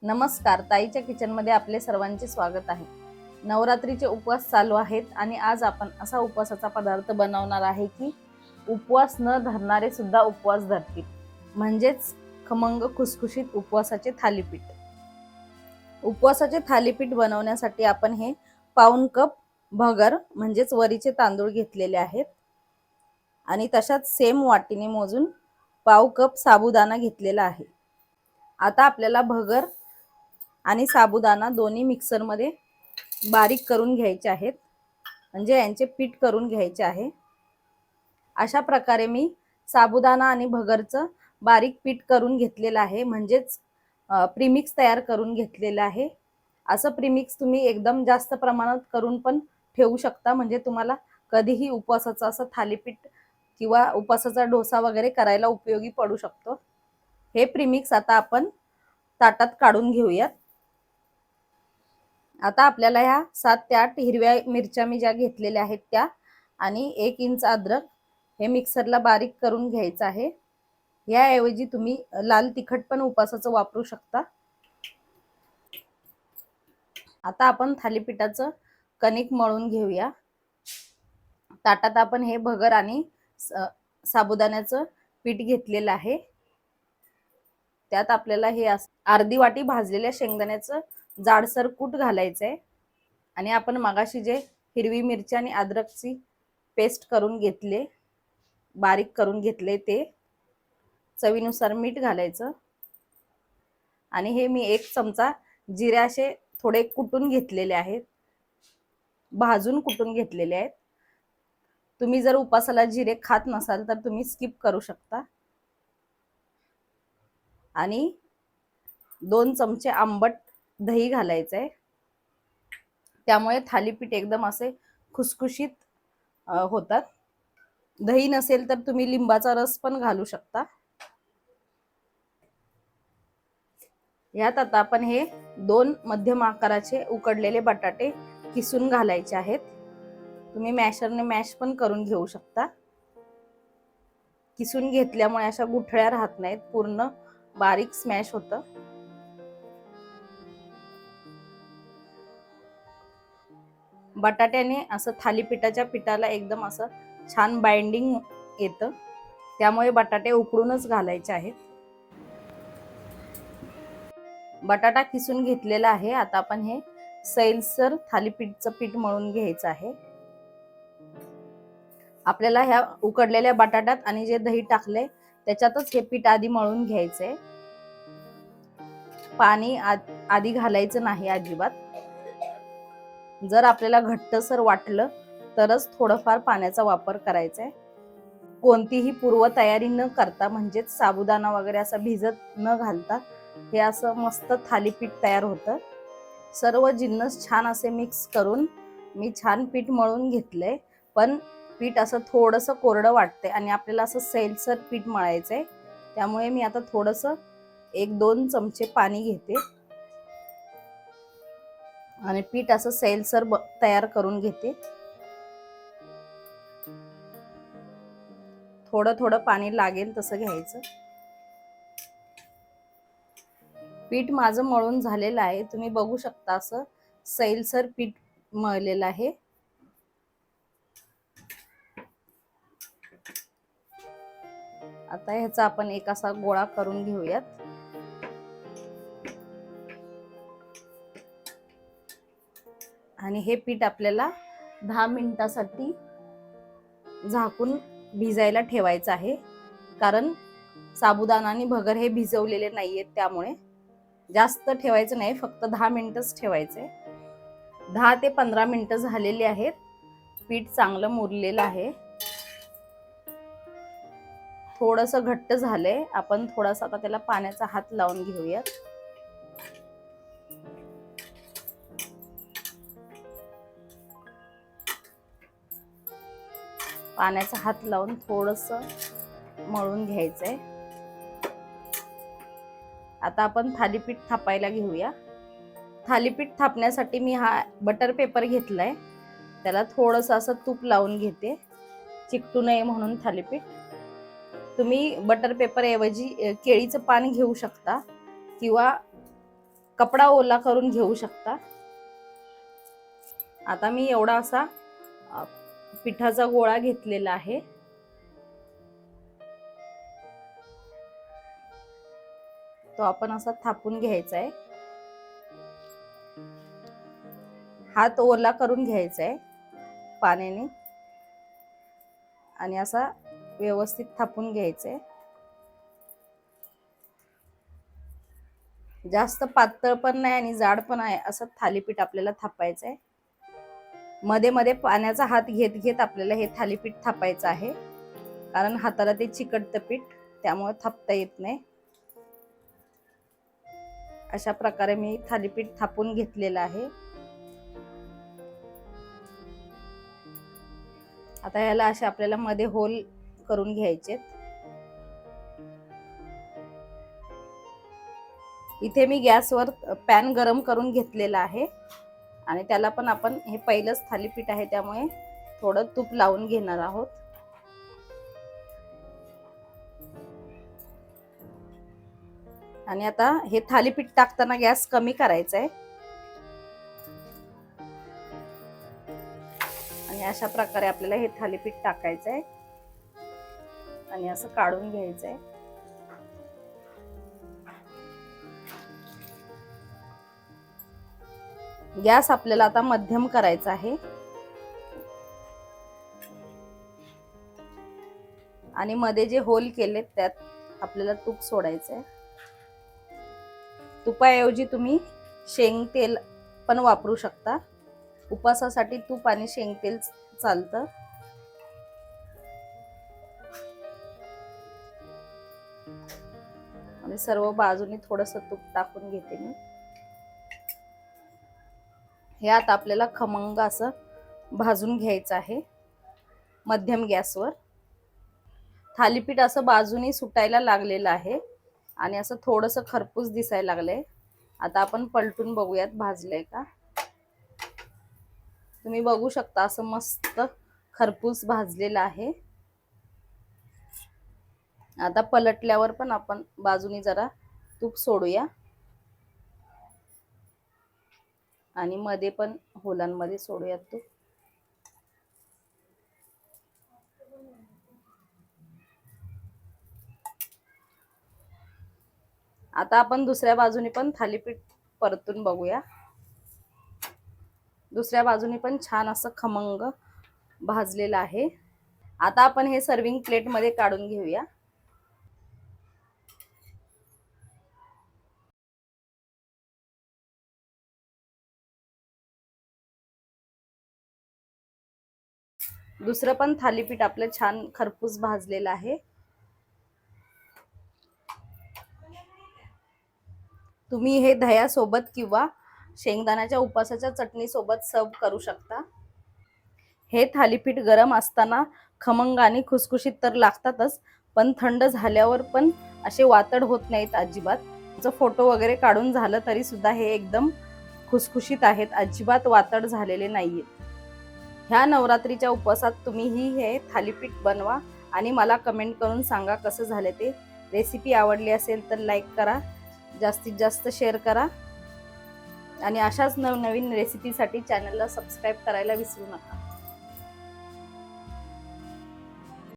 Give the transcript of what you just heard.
नमस्कार, ताईच्या किचनमध्ये आपले सर्वांचे स्वागत आहे। नवरात्रीचे उपवास चालू आहेत आणि आज आपण असा उपवासाचा पदार्थ बनवणार आहे की उपवास न धरणारे सुद्धा उपवास धरतील, म्हणजेच खमंग खुसखुशीत उपवासाचे थालीपीठ। उपवासाचे थालीपीठ बनवण्यासाठी आपण हे पाऊण कप भगर म्हणजेच वरीचे तांदूळ घेतलेले आहेत आणि तशाच सेम वाटीने मोजून पाव कप साबुदाणा घेतलेला आहे। आता आपल्याला भगर आणि साबुदाणा दोन्ही मिक्सर मध्ये बारीक करून घ्यायचे आहेत, म्हणजे यांचे पीठ करून घ्यायचे आहे। अशा प्रकारे मी साबुदाणा आणि भगरचं बारीक पीठ करून घेतलेलं आहे, म्हणजेच प्रीमिक्स तयार करून घेतलेलं आहे। असं प्रीमिक्स तुम्ही एकदम जास्त प्रमाणात करून पण ठेवू शकता, म्हणजे तुम्हाला कधीही उपवासाचं असं थालीपीठ किंवा उपवासाचा डोसा वगैरे करायला उपयोगी पडू शकतो। हे प्रीमिक्स आता आपण ताटात काढून घेऊयात। आता आपल्याला ह्या 7 ते 8 हिरव्या मिरच्या मी ज्या घेतलेल्या आहेत त्या आणि 1 इंच अद्रक हे मिक्सरला बारीक करून घ्यायचं आहे। याऐवजी तुम्ही लाल तिखट पण उपवासाचं वापरू शकता। आता आपण थालीपीठाचं कणिक मळून घेऊया। ताटात आपण हे भगर आणि साबुदाण्याचं पीठ घेतलेलं आहे। त्यात आपल्याला हे अर्धी वाटी भाजलेल्या शेंगदाण्याचं जाडसर कूट घालायचंय आणि आपण मगाशी जे हिरवी मिरची आणि अद्रकची पेस्ट करून घेतले, बारीक करून घेतले, ते चवीनुसार मीठ घालायचं आणि हे मी 1 चमचा जिरे असे थोडे कुटून घेतलेले आहेत, भाजून कुटून घेतलेले आहेत। तुम्ही जर उपवासाला जिरे खात नसाल तर तुम्ही स्किप करू शकता। आणि 2 चमचे आंबट दही घालायचंय, त्यामुळे थालीपीठ एकदम असे खुसखुशीत होतात। दही नसेल तर तुम्ही लिंबाचा रस पण घालू शकता। यात आता आपण हे 2 मध्यम आकाराचे उकडलेले बटाटे किसून घालायचे आहेत। तुम्ही मॅशरने मॅश पण करून घेऊ शकता। किसून घेतल्यामुळे अशा गुठळ्या राहत नाहीत, पूर्ण बारीक स्मॅश होतं। बटाट्याने असं थालीपीठाच्या पिठाला एकदम असं छान बाइंडिंग येतं, त्यामुळे बटाटे उकडूनच घालायचे आहेत। बटाटा किसून घेतलेला आहे। आता आपण हे सैलसर थालीपीठचं पीठ मळून घ्यायचं आहे। आपल्याला ह्या उकडलेल्या बटाट्यात आणि जे दही टाकले त्याच्यातच हे पीठ आधी मळून घ्यायचंय। पाणी आधी घालायचं नाही अजिबात। जर आपल्याला घट्टसर वाटलं तरच थोडंफार पाण्याचा वापर करायचा आहे। कोणतीही पूर्व तयारी न करता, म्हणजेच साबुदाणा वगैरे असं भिजत न घालता हे असं मस्त थालीपीठ तयार होतं। सर्व जिन्नस छान असे मिक्स करून मी छान पीठ मळून घेतलंय, पण पीठ असं थोडंसं कोरडं वाटतंय आणि आपल्याला असं सैलसर पीठ मळायचंय, त्यामुळे मी आता थोडंसं 1-2 चमचे पाणी घेते आणि पीठ असं सैलसर तयार करून घेते। थोडं थोडं पाणी लागेल तसं घ्यायचं। पीठ माझं मळून झालेलं आहे, तुम्ही बघू शकता असं सैलसर पीठ मळलेलं आहे। आता ह्याचा आपण एक असा गोळा करून घेऊयात। आणि हे पीठ आपल्याला 10 मिनिटांसाठी झाकून भिजायला ठेवायचं आहे, कारण साबुदाणा आणि भगर हे भिजवलेले नाहीयेत, त्यामुळे जास्त ठेवायचं नाही, फक्त 10 मिनिटच ठेवायचे। 10 ते 15 मिनिटं झालेली आहेत। पीठ चांगलं मुरलेलं आहे, थोडंसं घट्ट झालंय। आपण थोडासा आता त्याला पाण्याचा हात लावून घेऊयात। पाण्याचा हात लावून थोडंसं मळून घ्यायचंय। आता आपण थालीपीठ थापायला घेऊया। थालीपीठ थापण्यासाठी मी हा बटर पेपर घेतलाय, त्याला थोडंसं असं तूप लावून घेते, चिकटू नये म्हणून थालीपीठ। तुम्ही बटर पेपर ऐवजी केळीचं पान घेऊ शकता किंवा कपडा ओला करून घेऊ शकता. आता मी एवढा असा पिठाचा गोळा घेतलेला आहे. तो आपण असा थापून घ्यायचा आहे. हात ओला करून घ्यायचा आहे पाण्याने आणि असा व्यवस्थित थापून घ्यायचा आहे. जास्त पातळ पण नाही आणि जाड पण आहे असं थालीपीठ आपल्याला थापायचं आहे. मध्ये मध्ये पाण्याचा हात घेत घेत आपल्याला हे थालीपीठ थापायचं आहे, कारण हाताला ते चिकटतं पीठ, त्यामुळे थापता येत नाही. अशा प्रकारे मी थालीपीठ थापून घेतलेलं आहे. आता याला असे आपल्याला मध्ये होल करून घ्यायचे. इथे मी गॅसवर पॅन गरम करून घेतलेला आहे आणि त्याला पण आपण हे पहिलंच थालीपीठ आहे त्यामुळे थोडं तूप लावून घेणार आहोत. आणि आता हे थालीपीठ टाकताना गॅस कमी करायचा आहे आणि अशा प्रकारे आपल्याला हे थालीपीठ टाकायचं आहे आणि असं काढून घ्यायचं आहे. गॅस आपल्याला आता मध्यम करायचा आहे आणि मध्ये जे होल केलेत त्यात आपल्याला तूप सोडायचं आहे. तुपाऐवजी तुम्ही शेंग तेल पण वापरू शकता. उपासासाठी तूप आणि शेंग तेल चालतं. आणि सर्व बाजूनी थोडंसं तूप टाकून घेते मी. हे आता आपल्याला खमंग असं भाजून घ्यायचं आहे मध्यम गॅसवर. थालीपीठ असं बाजूनी सुटायला लागलेलं आहे आणि असं थोडंसं खरपूस दिसायला लागलंय. आता आपण पलटून बघूयात भाजलंय का. तुम्ही बघू शकता असं मस्त खरपूस भाजलेलं आहे. आता पलटल्यावर पण आपण बाजूनी जरा तूप सोडूया आणि मध्ये पण होलांमध्ये सोडूयात तूप. आता आपण दुसऱ्या बाजूने पण थालीपीठ परतून बघूया. दुसऱ्या बाजूने पण छान असं खमंग भाजलेलं आहे. आता आपण हे सर्विंग प्लेट मध्ये काढून घेऊया. दुसरं पण थालीपीठ आपलं छान खरपूस भाजलेलं आहे. तुम्ही हे दह्यासोबत किंवा शेंगदाण्याच्या उपासाच्या चटणी सोबत सर्व करू शकता. हे थालीपीठ गरम असताना खमंग आणि खुसखुशीत तर लागतातच, पण थंड झाल्यावर पण असे वातड होत नाहीत अजिबात. जर फोटो वगैरे काढून झालं तरी सुद्धा हे एकदम खुसखुशीत आहेत, अजिबात वातड झालेले नाहीये. ह्या नवरात्रीच्या उपवासात तुम्हीही हे थालीपीठ बनवा आणि मला कमेंट करून सांगा कसं झालं ते. रेसिपी आवडली असेल तर लाईक करा, जास्तीत जास्त शेअर करा आणि अशाच नवनवीन रेसिपीसाठी चॅनलला सबस्क्राईब करायला विसरू नका.